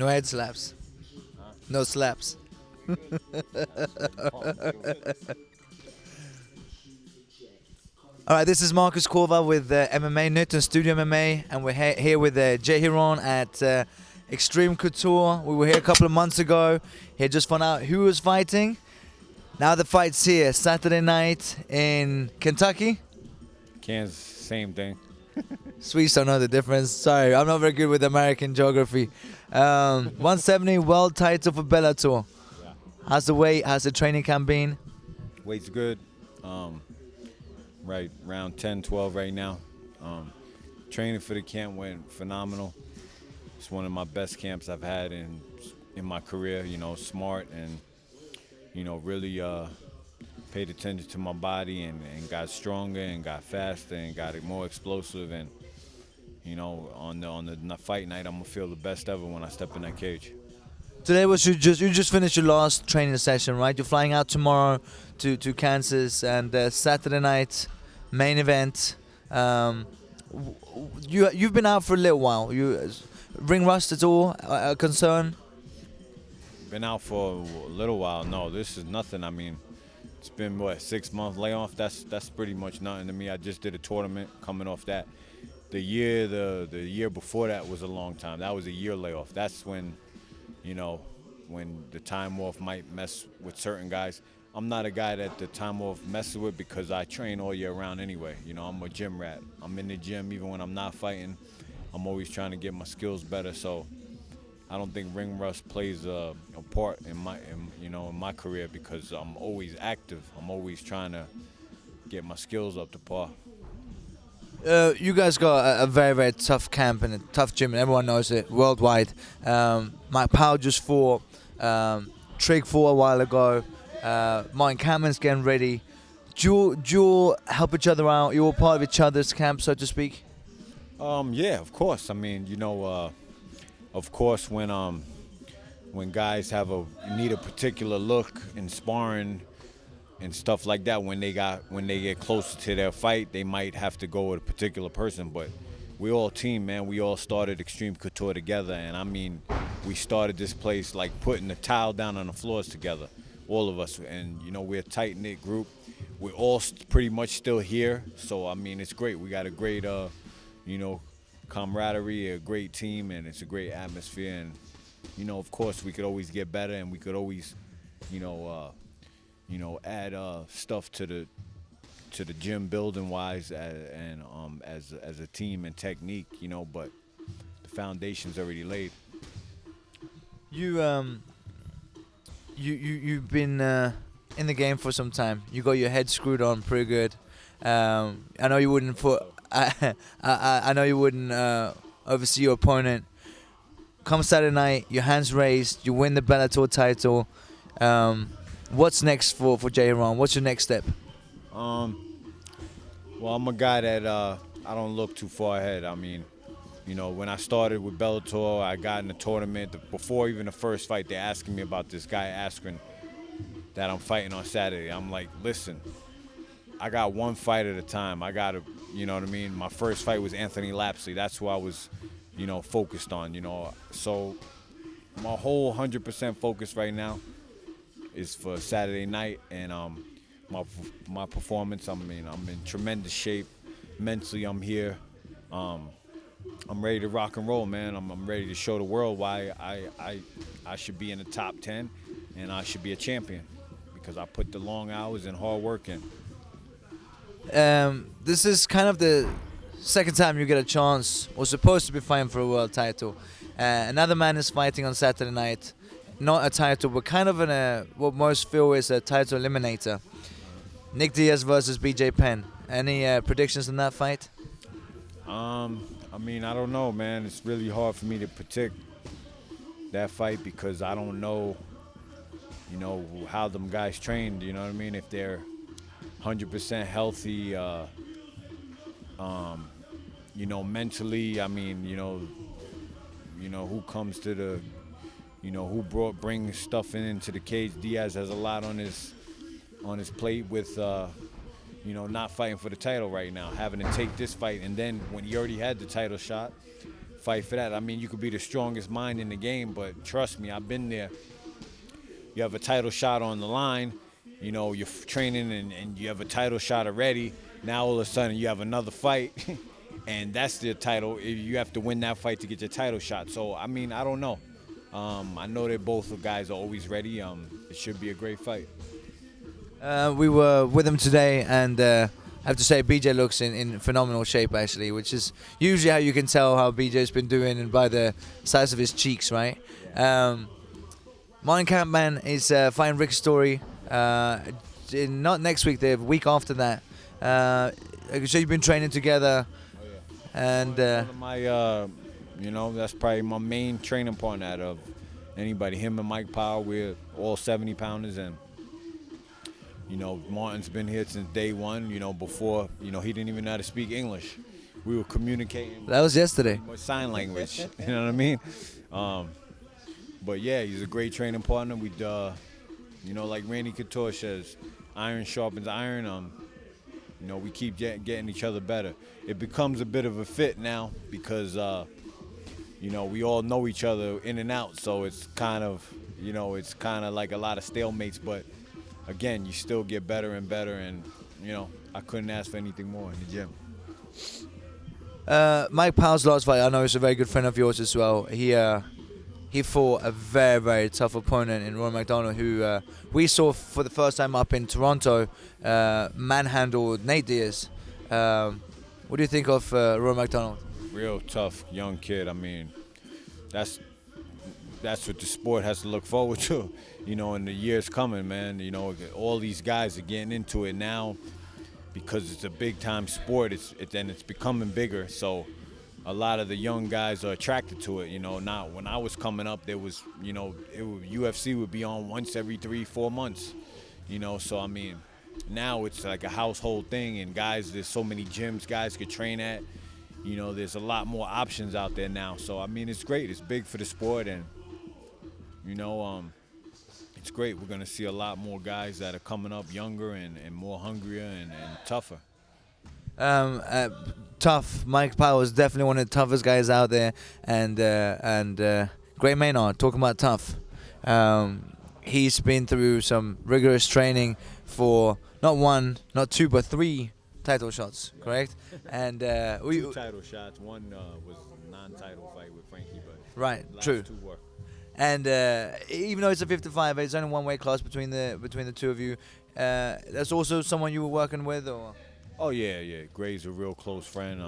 No head slaps. No slaps. All right, this is Marcus Corva with MMA, Newton Studio MMA, and we're here with Hieron at Xtreme Couture. We were here a couple of months ago. He had just found out who was fighting. Now the fight's here, Saturday night in Kentucky. Kansas, same thing. Swedes don't know the difference. Sorry, I'm not very good with American geography. 170 world title for Bellator. Yeah. How's the weight? How's the training camp been? Weight's good. Right around 10, 12 right now. Training for the camp went phenomenal. It's one of my best camps I've had in my career. You know, smart and really paid attention to my body and got stronger and got faster and got more explosive. And on the fight night, I'm gonna feel the best ever when I step in that cage. Today was you just finished your last training session, right? You're flying out tomorrow to Kansas, and Saturday night main event. You've been out for a little while. Ring rust at all a concern? Been out for a little while. No, this is nothing. I mean, it's been what, 6-month layoff. That's pretty much nothing to me. I just did a tournament coming off that. The year before that was a long time. That was a year layoff. That's when when the time off might mess with certain guys. I'm not a guy that the time off messes with because I train all year round anyway. I'm a gym rat. I'm in the gym even when I'm not fighting. I'm always trying to get my skills better. So I don't think ring rust plays a part in my career because I'm always active. I'm always trying to get my skills up to par. You guys got a very, very tough camp and a tough gym, and everyone knows it worldwide. Powell just fought, Trig fought a while ago. Martin Cameron's getting ready. Do you all help each other out? You're all part of each other's camp, so to speak? Yeah, of course. I mean, of course, when guys need a particular look in sparring and stuff like that, when they get closer to their fight, they might have to go with a particular person. But we all team, man. We all started Xtreme Couture together, and I mean, we started this place like putting the tile down on the floors together, all of us. And we're a tight knit group. We're all pretty much still here, so I mean, it's great. We got a great, camaraderie, a great team, and it's a great atmosphere. And of course, we could always get better, and we could always, add stuff to the gym building wise and as a team and technique, but the foundation's already laid. You've been in the game for some time. You got your head screwed on pretty good. I know you wouldn't I know you wouldn't oversee your opponent. Come Saturday night, your hands raised, you win the Bellator title. What's next for Hieron? What's your next step? Well, I'm a guy that I don't look too far ahead. I mean, when I started with Bellator, I got in the tournament. Before even the first fight, they're asking me about this guy, Askren, that I'm fighting on Saturday. I'm like, listen, I got one fight at a time. I got to, you know what I mean? My first fight was Anthony Lapsley. That's who I was, focused on, So my whole 100% focus right now is for Saturday night, and my performance. I mean, I'm in tremendous shape. Mentally, I'm here. I'm ready to rock and roll, man. I'm ready to show the world why I should be in the top 10, and I should be a champion because I put the long hours and hard work in. This is kind of the second time you get a chance, or supposed to be fighting for a world title. Another man is fighting on Saturday night. Not a title, but kind of what most feel is a title eliminator. Nick Diaz versus BJ Penn. Any predictions in that fight? I mean, I don't know, man. It's really hard for me to predict that fight because I don't know, how them guys trained. You know what I mean? If they're 100% healthy, mentally. I mean, who comes to the, who brings stuff into the cage. Diaz has a lot on his plate with, not fighting for the title right now, having to take this fight, and then when he already had the title shot, fight for that. I mean, you could be the strongest mind in the game, but trust me, I've been there. You have a title shot on the line, you know, you're training and you have a title shot already. Now all of a sudden you have another fight, and that's the title. You have to win that fight to get your title shot. So, I mean, I don't know. I know that both guys are always ready. It should be a great fight. We were with him today, and I have to say BJ looks in phenomenal shape, actually, which is usually how you can tell how BJ's been doing, and by the size of his cheeks, right? Martin Kampman is fighting Rick Story. Not next week, the week after that. So you've been training together, and One of my, you know, that's probably my main training partner out of anybody. Him and Mike Powell, we're all 70 pounders, and you know, Martin's been here since day one. You know, before, you know, he didn't even know how to speak English. We were communicating. That was yesterday. With sign language. You know what I mean? But yeah, he's a great training partner. We, you know, like Randy Couture says, iron sharpens iron. You know, we keep getting each other better. It becomes a bit of a fit now because, you know, we all know each other in and out. So it's kind of, you know, it's kind of like a lot of stalemates. But again, you still get better and better. And, you know, I couldn't ask for anything more in the gym. Mike Powell's last fight, I know he's a very good friend of yours as well. He fought a very, very tough opponent in Roy McDonald, who we saw for the first time up in Toronto, manhandled Nate Diaz. What do you think of Roy McDonald? Real tough young kid. I mean, that's what the sport has to look forward to, you know, in the years coming, man. You know, all these guys are getting into it now because it's a big-time sport. It's becoming bigger, so a lot of the young guys are attracted to it. You know, now when I was coming up, there was, you know, UFC would be on once every 3-4 months. You know, so I mean, now it's like a household thing, and guys, there's so many gyms guys could train at. You know, there's a lot more options out there now. So I mean, it's great. It's big for the sport, and you know, it's great. We're gonna see a lot more guys that are coming up younger and more hungrier and tougher. Tough. Mike Powell is definitely one of the toughest guys out there, and Gray Maynard, talking about tough. He's been through some rigorous training for not one, not two, but 3 title shots, correct? And 2 title shots. One was a non-title fight with Frankie, but right, last true. 2 were. And even though it's a 55, it's only one weight class between the two of you. That's also someone you were working with, or? Oh yeah. Gray's a real close friend.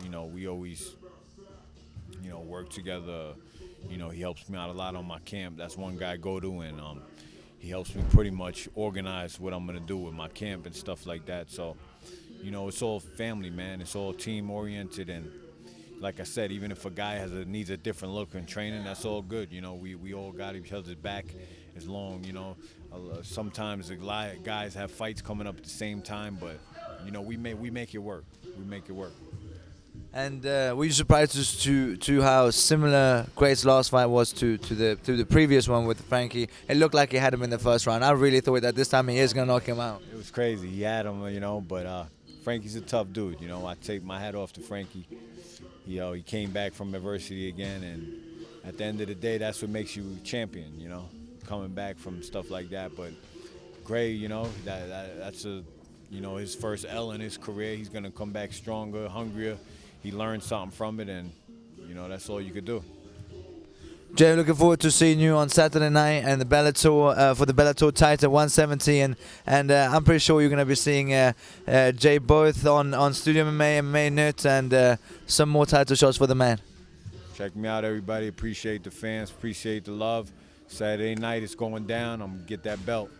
You know, we always, you know, work together. You know, he helps me out a lot on my camp. That's one guy I go to, and he helps me pretty much organize what I'm gonna do with my camp and stuff like that. So, you know, it's all family, man. It's all team oriented, and like I said, even if a guy needs a different look in training, that's all good. You know, we all got each other's back as long, you know. Sometimes the guys have fights coming up at the same time, but you know, we make it work. We make it work. And were you surprised as to how similar Gray's last fight was to the previous one with Frankie? It looked like he had him in the first round. I really thought that this time he is gonna knock him out. It was crazy. He had him, you know, but Frankie's a tough dude. You know, I take my hat off to Frankie. You know, he came back from adversity again, and at the end of the day, that's what makes you champion. You know, coming back from stuff like that. But Gray, you know, that's you know, his first L in his career. He's gonna come back stronger, hungrier. He learned something from it, and you know, that's all you could do. Jay, looking forward to seeing you on Saturday night and the Bellator for the Bellator title 170, and I'm pretty sure you're gonna be seeing Jay both on Studio MMA and MMA Nut, and some more title shots for the man. Check me out, everybody. Appreciate the fans. Appreciate the love. Saturday night it's going down. I'm gonna get that belt.